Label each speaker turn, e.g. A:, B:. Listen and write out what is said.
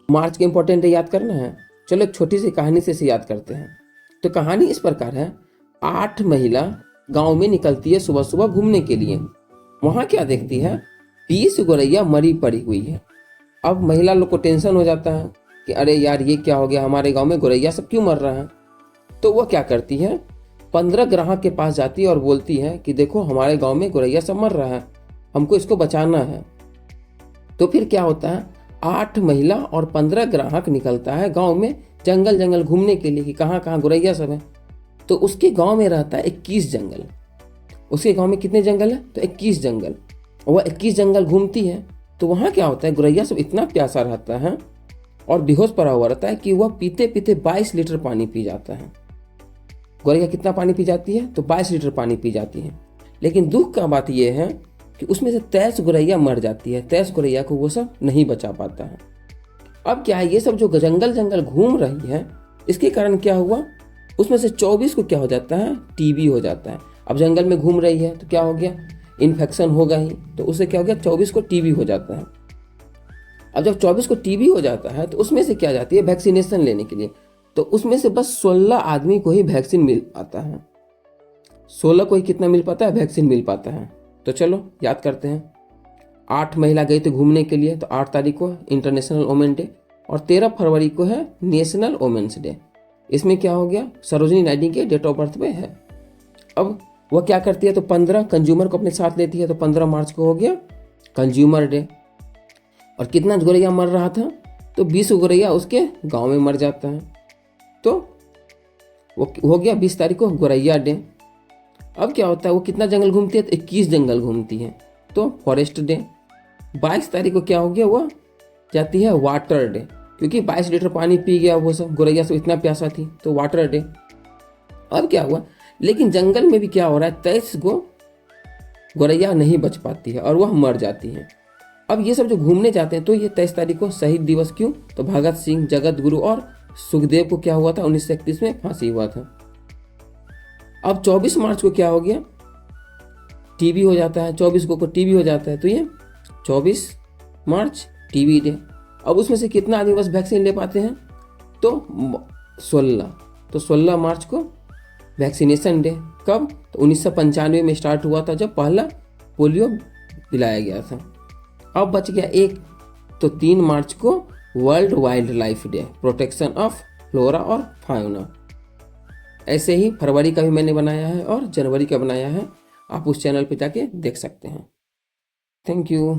A: मार्च के इंपॉर्टेंट है, याद करना है। चलो एक छोटी सी कहानी से इसे याद करते हैं। तो कहानी इस प्रकार है, 8 महिला गांव में निकलती है सुबह सुबह घूमने के लिए। वहां क्या देखती है, 20 गोरैया मरी पड़ी हुई है। अब महिला लोग को टेंशन हो जाता है कि अरे यार ये क्या हो गया, हमारे गांव में गोरैया सब क्यों मर रहा है। तो वह क्या करती है, 15 ग्राहक के पास जाती है और बोलती है कि देखो हमारे गांव में गोरैया सब मर रहा है, हमको इसको बचाना है। तो फिर क्या होता है, 8 महिला और 15 ग्राहक निकलता है गांव में जंगल जंगल घूमने के लिए कि कहाँ कहाँ गोरैया सब है। तो उसके गांव में रहता है 21 जंगल। उसके गांव में कितने जंगल है, तो 21 जंगल। वह 21 जंगल घूमती है। तो वहां क्या होता है, गोरैया सब इतना प्यासा रहता है और बेहोश पड़ा हुआ रहता है कि वह पीते पीते 22 लीटर पानी पी जाता है। गोरैया कितना पानी पी जाती है, तो 22 लीटर पानी पी जाती है। लेकिन दुख का बात यह है कि उसमें से 23 गोरैया मर जाती है। 23 गोरैया को वो सब नहीं बचा पाता है। अब क्या है, ये सब जो जंगल जंगल घूम रही है, इसके कारण क्या हुआ, उसमें से 24 को क्या हो जाता है, टीबी हो जाता है। अब जंगल में घूम रही है तो क्या हो गया, इन्फेक्शन होगा ही, तो उससे क्या हो गया, 24 को टीबी हो जाता है। अब जब 24 को टीबी हो जाता है तो उसमें से क्या जाती है वैक्सीनेशन लेने के लिए। तो उसमें से बस 16 आदमी को ही वैक्सीन मिल पाता है। 16 को ही कितना मिल पाता है, वैक्सीन मिल पाता है। तो चलो याद करते हैं। 8 महिला गई थी घूमने के लिए, तो 8 तारीख को इंटरनेशनल वुमेन डे और 13 फरवरी को है नेशनल वुमेन्स डे। इसमें क्या हो गया, सरोजिनी नायडू के डेट ऑफ बर्थ पे है। अब वह क्या करती है, तो 15 कंज्यूमर को अपने साथ लेती है। तो 15 मार्च को हो गया कंज्यूमर डे। और कितना गोरैया मर रहा था, तो 20 गोरैया उसके गांव में मर जाता है। तो वो हो गया 20 तारीख को गोरैया डे। अब क्या होता है, वो कितना जंगल घूमती है, तो 21 जंगल घूमती है, तो फॉरेस्ट डे। 22 तारीख को क्या हो गया, वो जाती है वाटर डे, क्योंकि 22 लीटर पानी पी गया वो सब गोरैया सब, इतना प्यासा थी, तो वाटर डे। अब क्या हुआ, लेकिन जंगल में भी क्या हो रहा है, 23 गो गोरैया नहीं बच पाती है और वह मर जाती है। अब ये सब जो घूमने जाते हैं, तो ये 23 तारीख को शहीद दिवस क्यों, तो भगत सिंह, जगत गुरु और सुखदेव को क्या हुआ था, 1931 में फांसी हुआ था। अब 24 मार्च को क्या हो गया, टीबी हो जाता है। 24 को टीबी हो जाता है, तो ये 24 मार्च टीबी डे। अब उसमें से कितना आदमी बस वैक्सीन ले पाते हैं, तो 16। तो 16 मार्च को वैक्सीनेशन डे। कब, तो 1995 में स्टार्ट हुआ था, जब पहला पोलियो पिलाया गया था। अब बच गया एक, तो 3 मार्च को world wild life day, protection of flora और फाउना। ऐसे ही फरवरी का भी मैंने बनाया है और जनवरी का बनाया है, आप उस चैनल पे जाके देख सकते हैं। Thank you.